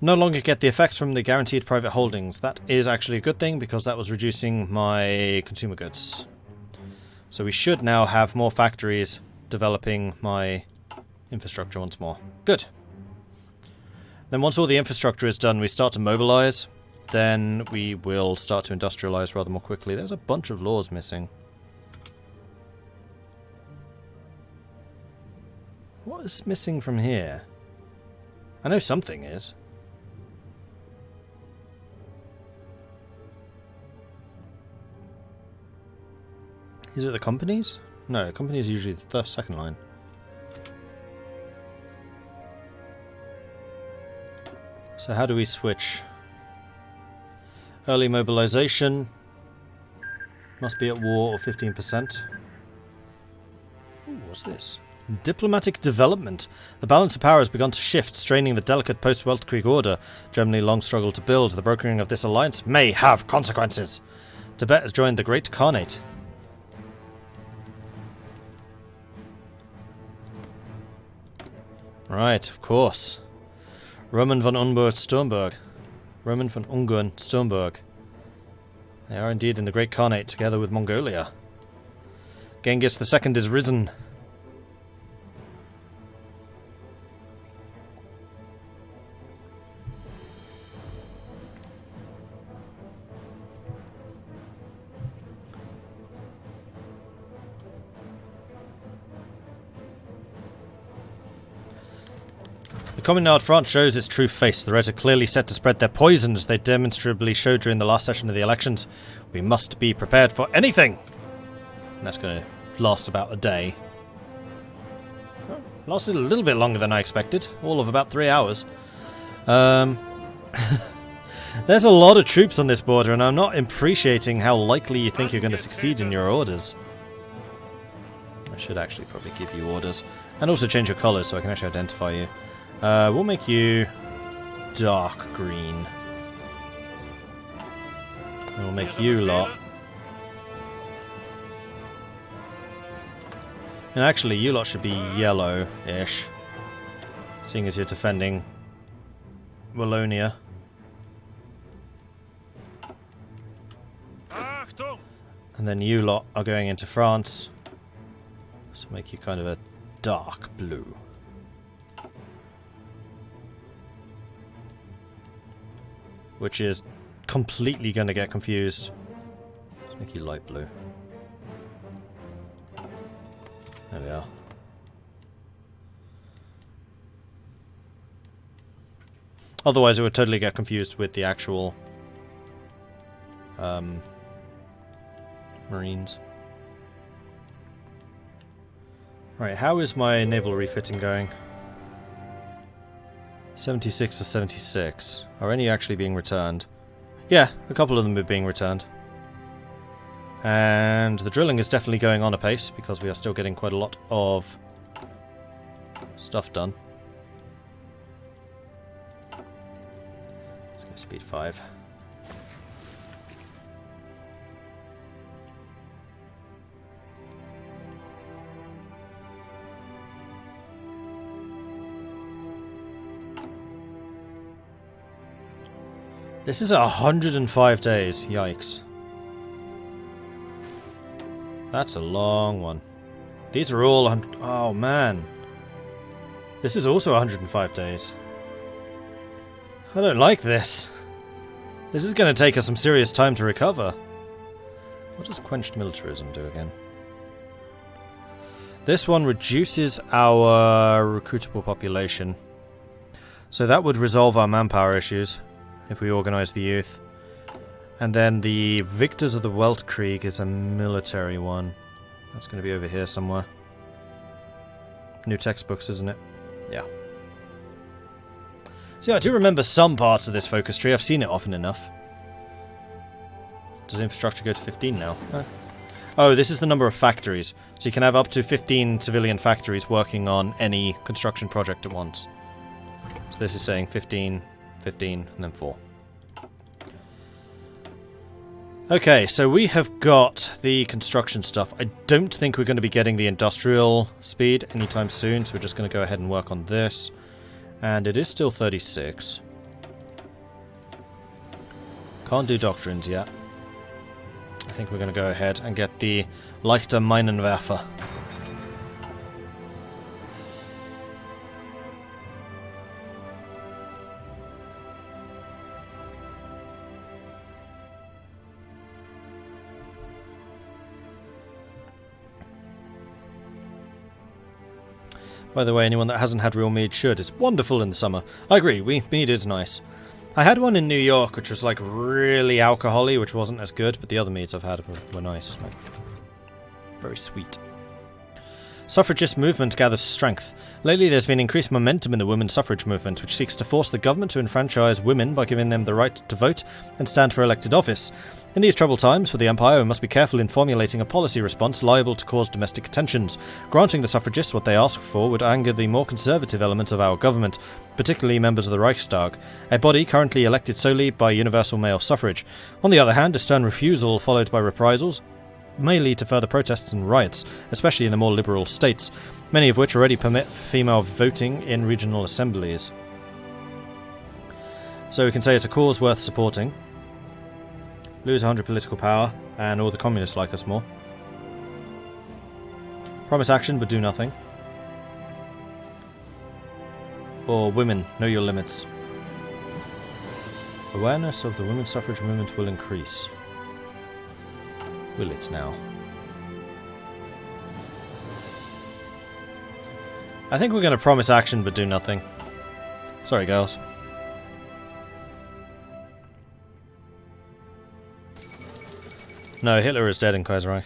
No longer get the effects from the guaranteed private holdings. That is actually a good thing because that was reducing my consumer goods. So we should now have more factories developing my infrastructure once more. Good. Then once all the infrastructure is done, we start to mobilize. Then we will start to industrialize rather more quickly. There's a bunch of laws missing. What is missing from here? I know something is. Is it the companies? No, companies are usually the second line. So how do we switch? Early mobilization. Must be at war or 15%. Ooh, what's this? Diplomatic development. The balance of power has begun to shift, straining the delicate post-Weltkrieg order Germany long struggled to build. The brokering of this alliance may have consequences. Tibet has joined the Great Khanate. Right, of course. Roman von Ungarn-Sturmberg. Roman von Ungarn-Sturmberg. They are indeed in the Great Khanate together with Mongolia. Genghis II is risen. The Communard front shows its true face. The Reds are clearly set to spread their poison, as they demonstrably showed during the last session of the elections. We must be prepared for anything! And that's going to last about a day. Well, lasted a little bit longer than I expected. All of about 3 hours. There's a lot of troops on this border, and I'm not appreciating how likely you think you're going to succeed in your orders. I should actually probably give you orders. And also change your colours so I can actually identify you. We'll make you dark green. And we'll make you lot. And actually, you lot should be yellow-ish. Seeing as you're defending Wallonia. And then you lot are going into France. So make you kind of a dark blue. Which is completely going to get confused. Let's make you light blue. There we are. Otherwise it would totally get confused with the actual Marines. Right, how is my naval refitting going? 76 or 76. Are any actually being returned? Yeah, a couple of them are being returned. And the drilling is definitely going on apace, because we are still getting quite a lot of stuff done. Let's go speed 5. This is 105 days. Yikes. That's a long one. These are all 100... Oh, man. This is also 105 days. I don't like this. This is going to take us some serious time to recover. What does quenched militarism do again? This one reduces our recruitable population. So that would resolve our manpower issues. If we organise the youth. And then the Victors of the Weltkrieg is a military one. That's going to be over here somewhere. New textbooks, isn't it? Yeah. See, I do remember some parts of this focus tree. I've seen it often enough. Does infrastructure go to 15 now? Huh? Oh, this is the number of factories. So you can have up to 15 civilian factories working on any construction project at once. So this is saying 15... 15, and then 4. Okay, so we have got the construction stuff. I don't think we're going to be getting the industrial speed anytime soon, so we're just going to go ahead and work on this. And it is still 36. Can't do doctrines yet. I think we're going to go ahead and get the Leichter Minenwerfer. By the way, anyone that hasn't had real mead should. It's wonderful in the summer. I agree, mead is nice. I had one in New York, which was like really alcohol-y, which wasn't as good, but the other meads I've had were nice. Like, very sweet. Suffragist movement gathers strength. Lately there's been increased momentum in the women's suffrage movement, which seeks to force the government to enfranchise women by giving them the right to vote and stand for elected office. In these troubled times for the Empire, we must be careful in formulating a policy response liable to cause domestic tensions. Granting the suffragists what they ask for would anger the more conservative elements of our government, particularly members of the Reichstag, a body currently elected solely by universal male suffrage. On the other hand, a stern refusal followed by reprisals may lead to further protests and riots, especially in the more liberal states, many of which already permit female voting in regional assemblies. So we can say it's a cause worth supporting. Lose 100 political power, and all the communists like us more. Promise action, but do nothing. Or women, know your limits. Awareness of the women's suffrage movement will increase. Will it now? I think we're going to promise action, but do nothing. Sorry, girls. No, Hitler is dead in Kaiserreich.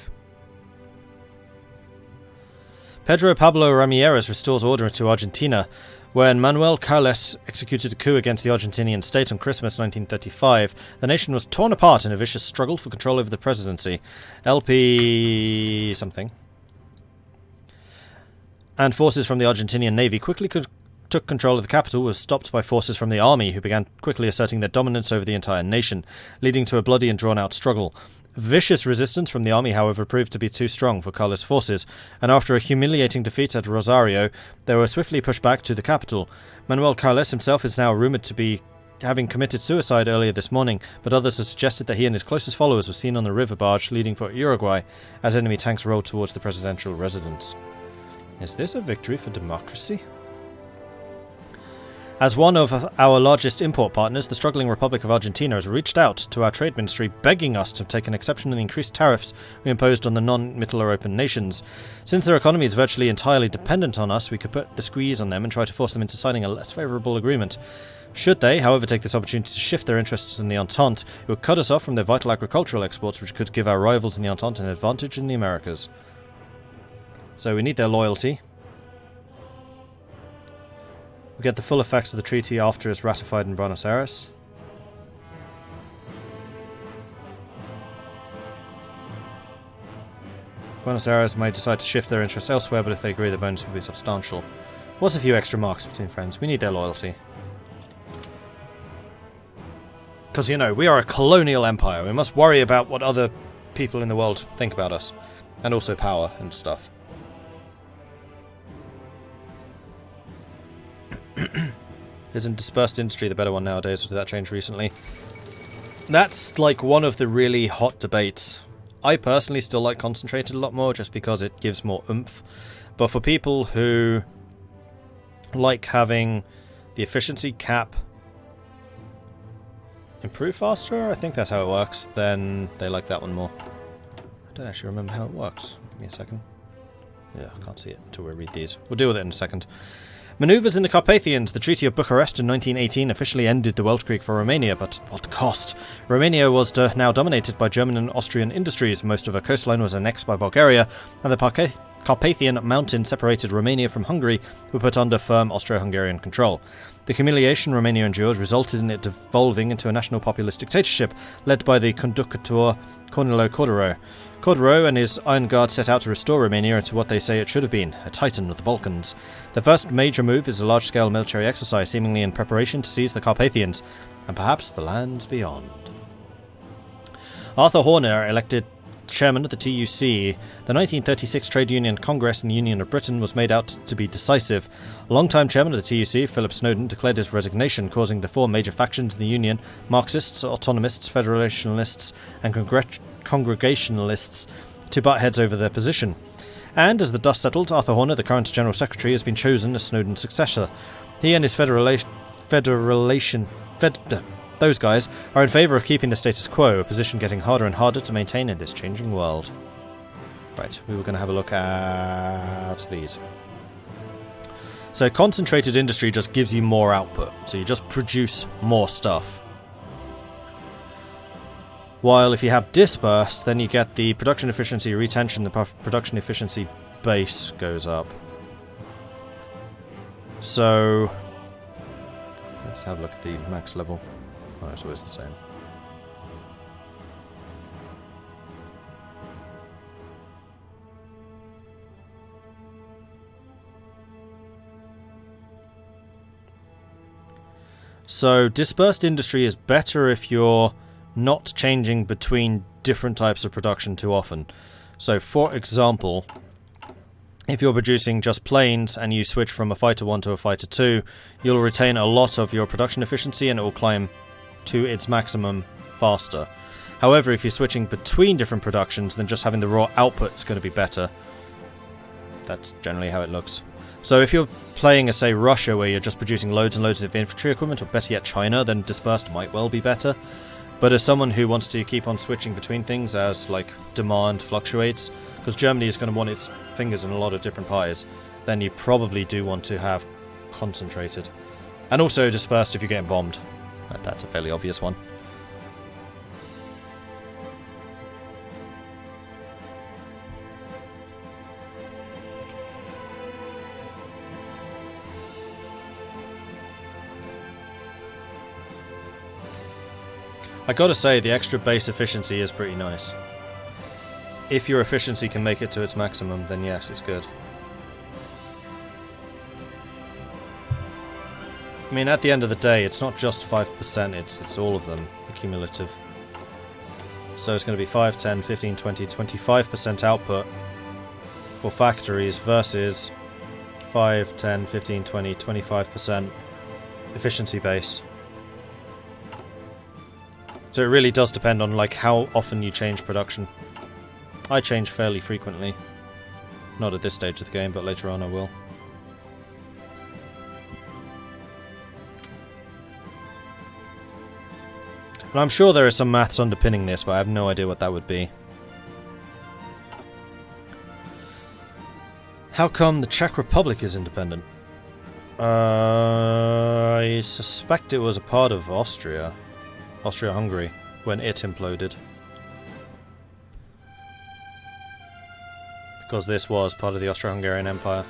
Pedro Pablo Ramirez restores order to Argentina. When Manuel Carles executed a coup against the Argentinian state on Christmas 1935, the nation was torn apart in a vicious struggle for control over the presidency. LP something. And forces from the Argentinian Navy quickly took control of the capital, was stopped by forces from the army, who began quickly asserting their dominance over the entire nation, leading to a bloody and drawn-out struggle. Vicious resistance from the army, however, proved to be too strong for Carlos' forces, and after a humiliating defeat at Rosario, they were swiftly pushed back to the capital. Manuel Carles himself is now rumoured to be having committed suicide earlier this morning, but others have suggested that he and his closest followers were seen on the river barge leading for Uruguay as enemy tanks rolled towards the presidential residence. Is this a victory for democracy? As one of our largest import partners, the struggling Republic of Argentina has reached out to our trade ministry begging us to take an exception in the increased tariffs we imposed on the non-Middle Open nations. Since their economy is virtually entirely dependent on us, we could put the squeeze on them and try to force them into signing a less favourable agreement. Should they, however, take this opportunity to shift their interests in the Entente, it would cut us off from their vital agricultural exports, which could give our rivals in the Entente an advantage in the Americas. So we need their loyalty. We get the full effects of the treaty after it's ratified in Buenos Aires. Buenos Aires may decide to shift their interests elsewhere, but if they agree, the bonus will be substantial. What's a few extra marks between friends? We need their loyalty. Because, you know, we are a colonial empire. We must worry about what other people in the world think about us. And also power and stuff. Isn't dispersed industry the better one nowadays, or did that change recently? That's like one of the really hot debates. I personally still like concentrated a lot more just because it gives more oomph. But for people who like having the efficiency cap improve faster, I think that's how it works, then they like that one more. I don't actually remember how it works. Give me a second. Yeah, I can't see it until we read these. We'll deal with it in a second. Maneuvers in the Carpathians. The Treaty of Bucharest in 1918 officially ended the Weltkrieg for Romania, but at what cost? Romania was now dominated by German and Austrian industries, most of her coastline was annexed by Bulgaria, and the Carpathian mountain separated Romania from Hungary were put under firm Austro-Hungarian control. The humiliation Romania endured resulted in it devolving into a national populist dictatorship led by the conductor Cornelo Cordero. Cordero and his Iron Guard set out to restore Romania to what they say it should have been, a titan of the Balkans. The first major move is a large-scale military exercise seemingly in preparation to seize the Carpathians, and perhaps the lands beyond. Arthur Horner, elected chairman of the TUC. The 1936 Trade Union Congress in the Union of Britain was made out to be decisive. A long-time chairman of the TUC, Philip Snowden, declared his resignation, causing the four major factions in the Union, Marxists, Autonomists, Federalists, and Congregationalists, to butt heads over their position. And as the dust settled, Arthur Horner, the current General Secretary, has been chosen as Snowden's successor. He and his those guys are in favour of keeping the status quo, a position getting harder and harder to maintain in this changing world. Right, we were going to have a look at these. So concentrated industry just gives you more output, so you just produce more stuff. While if you have dispersed, then you get the production efficiency retention, the production efficiency base goes up. So let's have a look at the max level. Oh, it's always the same. So dispersed industry is better if you're not changing between different types of production too often. So for example, if you're producing just planes and you switch from a fighter 1 to a fighter 2, you'll retain a lot of your production efficiency and it will climb to its maximum faster. However, if you're switching between different productions, then just having the raw output is going to be better. That's generally how it looks. So if you're playing as, say, Russia, where you're just producing loads and loads of infantry equipment, or better yet China, then dispersed might well be better. But as someone who wants to keep on switching between things as, like, demand fluctuates, because Germany is going to want its fingers in a lot of different pies, then you probably do want to have concentrated. And also dispersed if you're getting bombed. That's a fairly obvious one. I gotta say, the extra base efficiency is pretty nice. If your efficiency can make it to its maximum, then yes, it's good. I mean, at the end of the day, it's not just 5%, it's all of them, cumulative. So it's going to be 5, 10, 15, 20, 25% output for factories versus 5, 10, 15, 20, 25% efficiency base. So it really does depend on like how often you change production. I change fairly frequently. Not at this stage of the game, but later on I will. And I'm sure there is some maths underpinning this, but I have no idea what that would be. How come the Czech Republic is independent? I suspect it was a part of Austria. Austria-Hungary, when it imploded. Because this was part of the Austro-Hungarian Empire.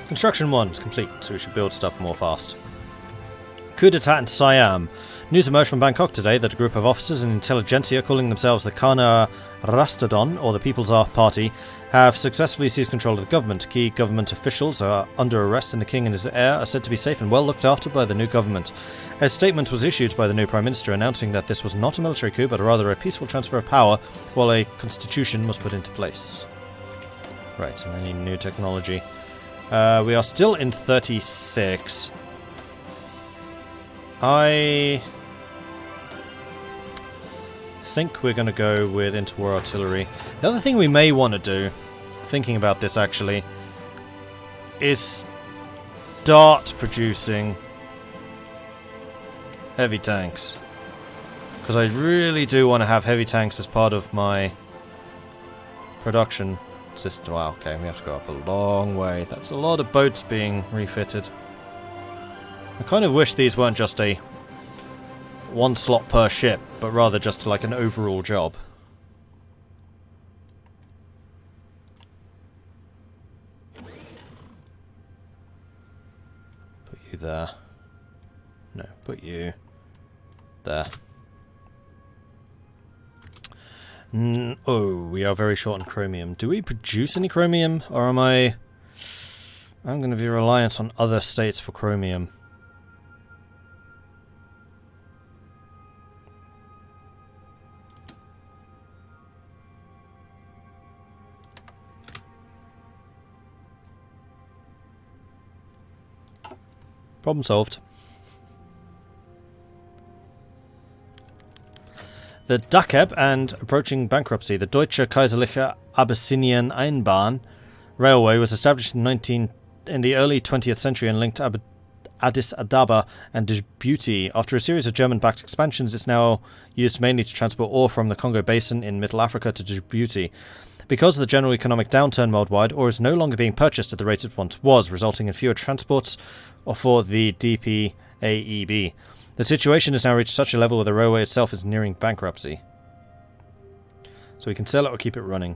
Construction 1 is complete, so we should build stuff more fast. Coup d'etat in Siam. News emerged from Bangkok today that a group of officers and intelligentsia calling themselves the Karna Rastadon, or the People's Party, have successfully seized control of the government. Key government officials are under arrest and the king and his heir are said to be safe and well looked after by the new government. A statement was issued by the new Prime Minister announcing that this was not a military coup but rather a peaceful transfer of power while a constitution was put into place. Right, and any new technology. We are still in 36. I think we're going to go with interwar artillery. The other thing we may want to do, thinking about this actually, is start producing heavy tanks. Because I really do want to have heavy tanks as part of my production system. Wow, okay, we have to go up a long way. That's a lot of boats being refitted. I kind of wish these weren't just a one slot per ship, but rather just like an overall job. Put you there. No, put you there. Oh, we are very short on chromium. Do we produce any chromium, or am I... I'm going to be reliant on other states for chromium. Problem solved. The Dakeb and approaching bankruptcy. The Deutsche Kaiserliche Abyssinian Einbahn Railway was established in the early 20th century and linked Addis Ababa and Djibouti. After a series of German-backed expansions, it's now used mainly to transport ore from the Congo Basin in Middle Africa to Djibouti. Because of the general economic downturn worldwide, ore is no longer being purchased at the rate it once was, resulting in fewer transports for the DPAEB. The situation has now reached such a level where the railway itself is nearing bankruptcy. So we can sell it or keep it running.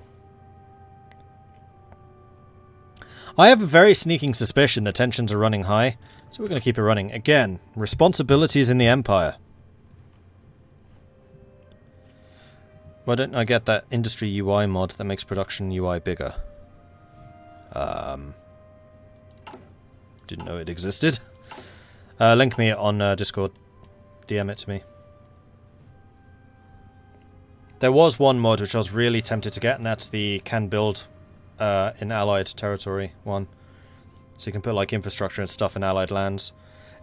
I have a very sneaking suspicion that tensions are running high, so we're going to keep it running. Again, responsibilities in the Empire. Why don't I get that industry UI mod that makes production UI bigger? Didn't know it existed. Link me on Discord. DM it to me. There was one mod which I was really tempted to get, and that's the can build in allied territory one. So you can put like infrastructure and stuff in allied lands.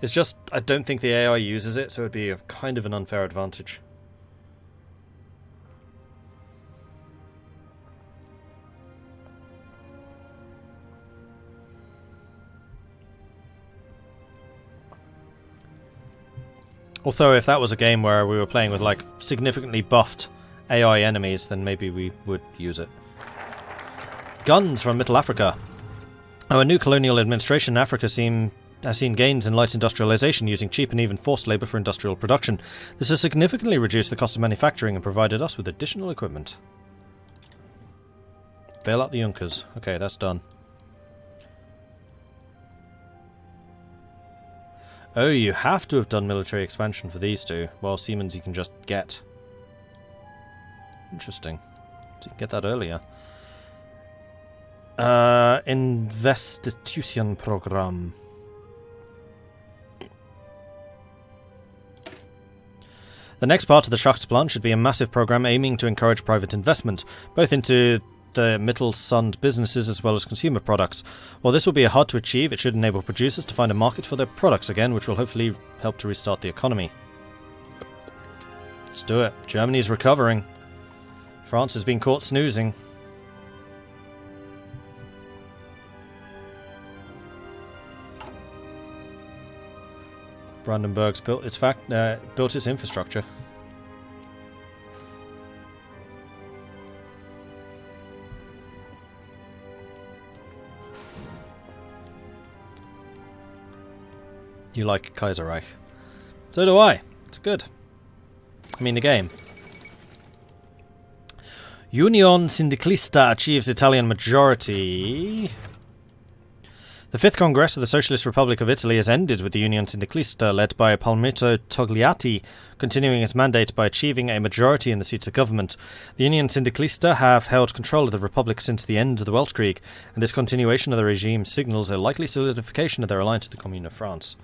It's just, I don't think the AI uses it, so it'd be a kind of an unfair advantage. Although if that was a game where we were playing with like significantly buffed AI enemies, then maybe we would use it. Guns from Middle Africa. Our new colonial administration in Africa has seen gains in light industrialization using cheap and even forced labor for industrial production. This has significantly reduced the cost of manufacturing and provided us with additional equipment. Bail out the Junkers. Okay, that's done. Oh, you have to have done military expansion for these two, while Siemens you can just get. Interesting. Didn't get that earlier. Investition program. The next part of the Schachtplan should be a massive program aiming to encourage private investment, both into the Mittelstand businesses as well as consumer products. While this will be hard to achieve, it should enable producers to find a market for their products again, which will hopefully help to restart the economy. Let's do it. Germany's recovering. France has been caught snoozing. Brandenburg's built its infrastructure. You like Kaiserreich. So do I. It's good. I mean, the game. Union Sindicalista achieves Italian majority. The 5th Congress of the Socialist Republic of Italy has ended with the Union Sindicalista, led by Palmiro Togliatti, continuing its mandate by achieving a majority in the seats of government. The Union Sindicalista have held control of the Republic since the end of the Weltkrieg, and this continuation of the regime signals a likely solidification of their alliance to the Commune of France.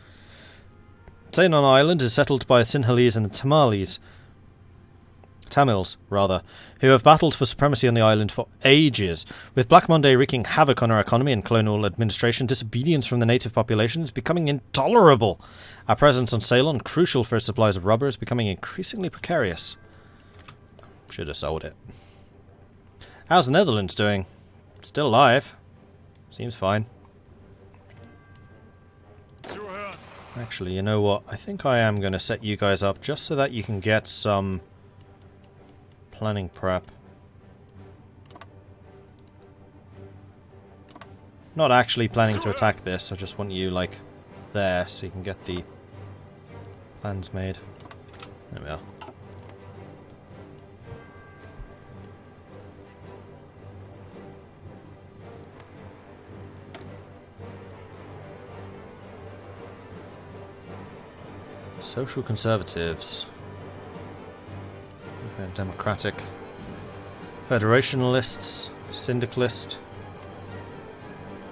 Ceylon Island is settled by the Sinhalese and the Tamils, who have battled for supremacy on the island for ages. With Black Monday wreaking havoc on our economy and colonial administration, disobedience from the native population is becoming intolerable. Our presence on Ceylon, crucial for its supplies of rubber, is becoming increasingly precarious. Should have sold it. How's the Netherlands doing? Still alive. Seems fine. Actually, you know what? I think I am going to set you guys up just so that you can get some planning prep. Not actually planning to attack this, I just want you, like, there so you can get the plans made. There we are. Social Conservatives. Okay, Democratic. Federationalists, Syndicalist,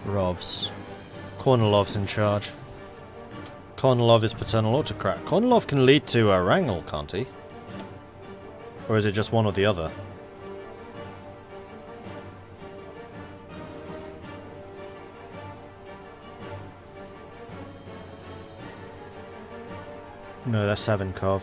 Rovs. Kornilov's in charge. Kornilov is paternal autocrat. Kornilov can lead to a wrangle, can't he? Or is it just one or the other? No, that's Savinkov.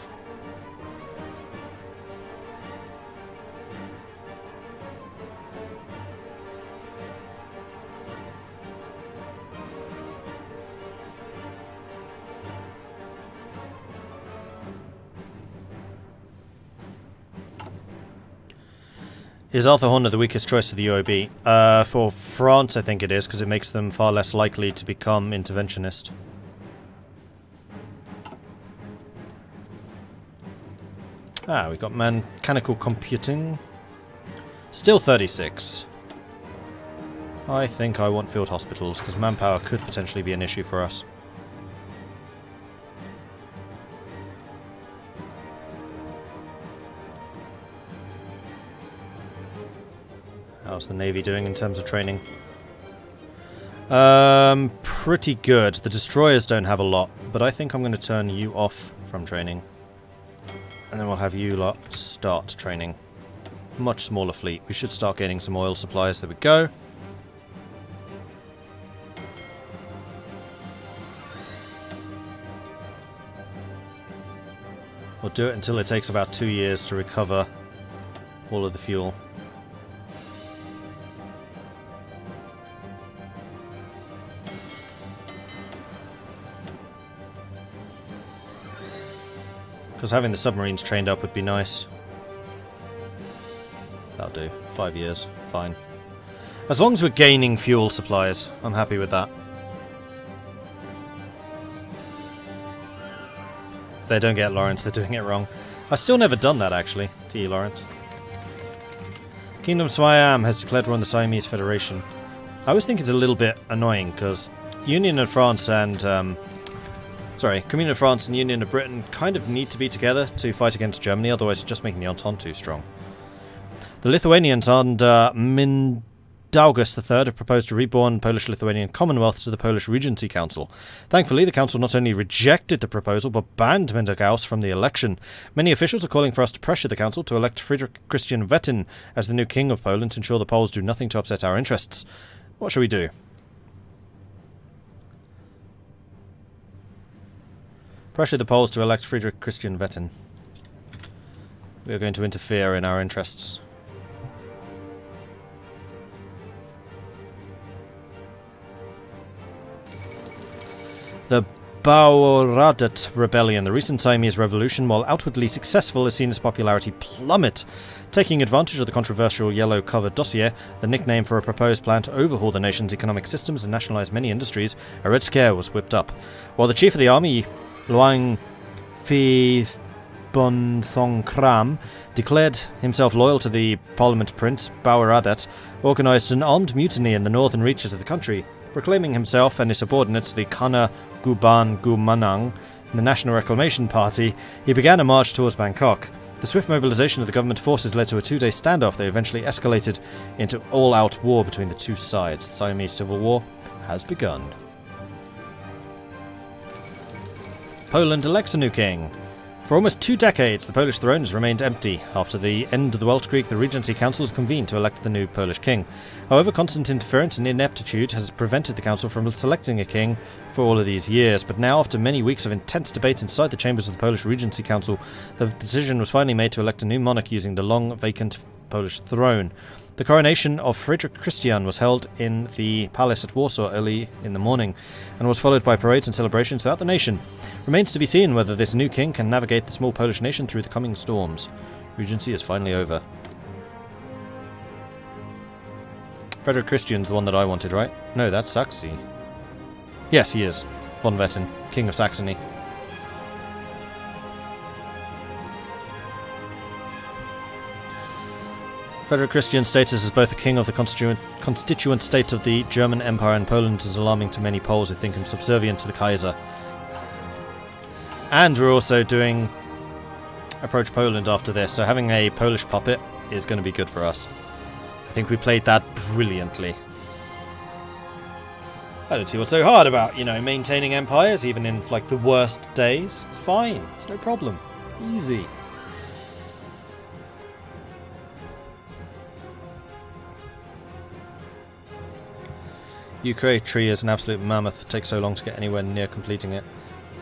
Is Arthur Horner the weakest choice for the UOB? For France, I think it is, because it makes them far less likely to become interventionist. Ah, we got mechanical computing. Still 36. I think I want field hospitals, because manpower could potentially be an issue for us. How's the Navy doing in terms of training? Pretty good. The destroyers don't have a lot, but I think I'm going to turn you off from training. And then we'll have you lot start training. Much smaller fleet. We should start gaining some oil supplies. There we go. We'll do it until it takes about 2 years to recover all of the fuel. Because having the submarines trained up would be nice. That'll do. 5 years. Fine. As long as we're gaining fuel supplies, I'm happy with that. If they don't get Lawrence, they're doing it wrong. I've still never done that, actually. T. Lawrence. Kingdom Siam has declared war on the Siamese Federation. I always think it's a little bit annoying, because Union of France and... Communion of France and Union of Britain kind of need to be together to fight against Germany, otherwise it's just making the Entente too strong. The Lithuanians under Mindaugas III have proposed a reborn Polish-Lithuanian Commonwealth to the Polish Regency Council. Thankfully, the council not only rejected the proposal, but banned Mindaugas from the election. Many officials are calling for us to pressure the council to elect Friedrich Christian Wettin as the new king of Poland to ensure the Poles do nothing to upset our interests. What shall we do? Pressure the Poles to elect Friedrich Christian Wettin. We are going to interfere in our interests. The Baueradet Rebellion, the recent Siamese revolution, while outwardly successful, has seen its popularity plummet. Taking advantage of the controversial yellow cover dossier, the nickname for a proposed plan to overhaul the nation's economic systems and nationalize many industries, a red scare was whipped up. While the chief of the army, Luang Phi Bon Thong Kram, declared himself loyal to the Parliament Prince, Baueradet, organised an armed mutiny in the northern reaches of the country. Proclaiming himself and his subordinates the Kana Guban Gumanang, the National Reclamation Party, he began a march towards Bangkok. The swift mobilization of the government forces led to a 2-day standoff that eventually escalated into all-out war between the two sides. The Siamese Civil War has begun. Poland elects a new king. For almost 2 decades, the Polish throne has remained empty. After the end of the Weltkrieg, the Regency Council has convened to elect the new Polish king. However, constant interference and ineptitude has prevented the council from selecting a king for all of these years. But now, after many weeks of intense debate inside the chambers of the Polish Regency Council, the decision was finally made to elect a new monarch using the long vacant Polish throne. The coronation of Friedrich Christian was held in the palace at Warsaw early in the morning, and was followed by parades and celebrations throughout the nation. Remains to be seen whether this new king can navigate the small Polish nation through the coming storms. Regency is finally over. Frederick Christian's the one that I wanted, right? No, that's Saxony. Yes, he is. Von Wettin, King of Saxony. Frederick Christian's status as both a king of the constituent state of the German Empire and Poland is alarming to many Poles who think him subservient to the Kaiser. And we're also doing Approach Poland after this, so having a Polish puppet is going to be good for us. I think we played that brilliantly. I don't see what's so hard about, you know, maintaining empires, even in, like, the worst days. It's fine. It's no problem. Easy. Ukraine tree is an absolute mammoth. It takes so long to get anywhere near completing it.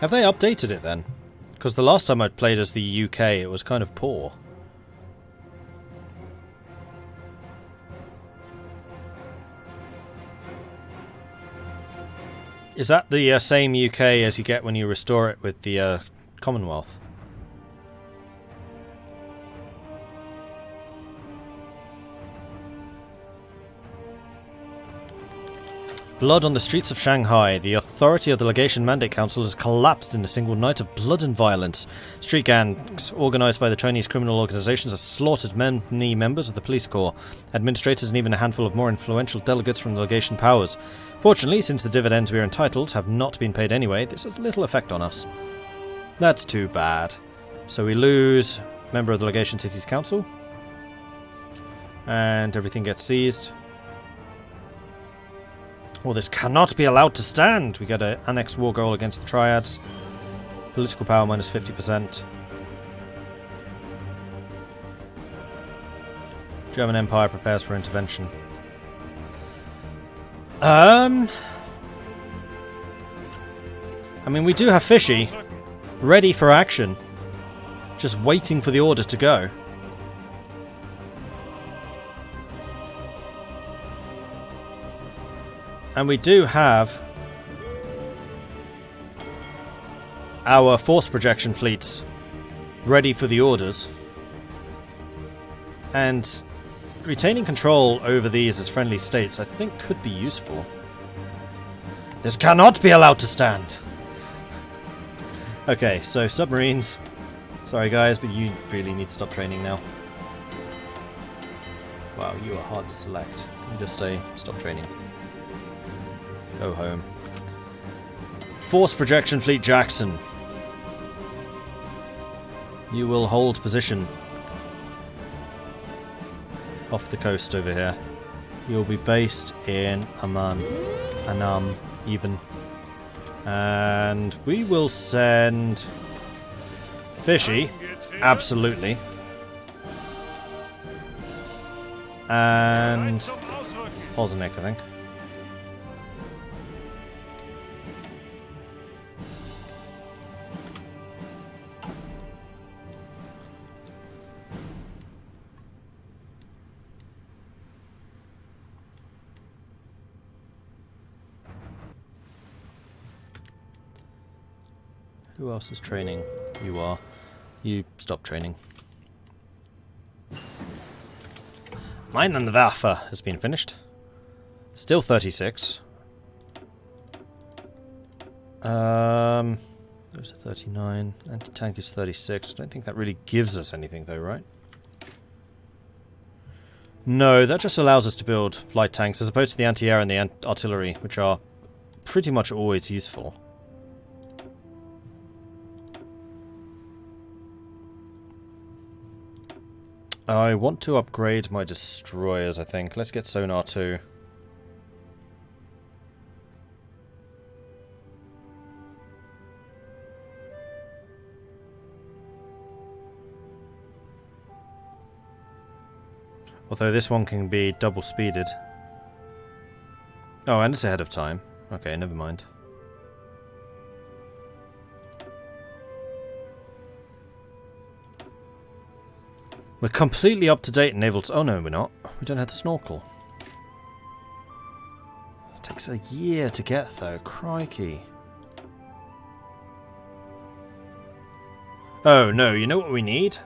Have they updated it then? Because the last time I played as the UK, it was kind of poor. Is that the same UK as you get when you restore it with the Commonwealth? Blood on the streets of Shanghai. The authority of the Legation Mandate Council has collapsed in a single night of blood and violence. Street gangs organised by the Chinese criminal organisations have slaughtered many members of the police corps, administrators and even a handful of more influential delegates from the Legation powers. Fortunately, since the dividends we are entitled have not been paid anyway, this has little effect on us. That's too bad. So we lose member of the Legation Cities Council. And everything gets seized. Well, this cannot be allowed to stand. We get an annex war goal against the Triads. Political power minus 50%. German Empire prepares for intervention. I mean, we do have Fishy ready for action. Just waiting for the order to go. And we do have our force projection fleets ready for the orders. And retaining control over these as friendly states, I think, could be useful. This cannot be allowed to stand! Okay, so submarines. Sorry guys, but you really need to stop training now. Wow, you are hard to select. You just say, stop training. Go home. Force Projection Fleet Jackson. You will hold position off the coast over here. You'll be based in Amman. Annam, even. And we will send Fishy. Absolutely. And Holzenek, I think. Who else is training? You are. You stop training. Mine and the Waffe has been finished. Still 36. Those are 39. Anti-tank is 36. I don't think that really gives us anything though, right? No, that just allows us to build light tanks as opposed to the anti-air and the artillery, which are pretty much always useful. I want to upgrade my destroyers, I think. Let's get Sonar 2. Although this one can be double speeded. Oh, and it's ahead of time. Okay, never mind. We're completely up to date in naval. Oh no, we're not. We don't have the snorkel. It takes a year to get though. Crikey. Oh no, you know what we need?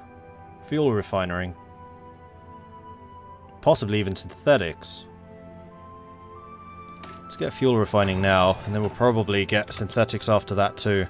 Fuel refinery. Possibly even synthetics. Let's get fuel refining now, and then we'll probably get synthetics after that too.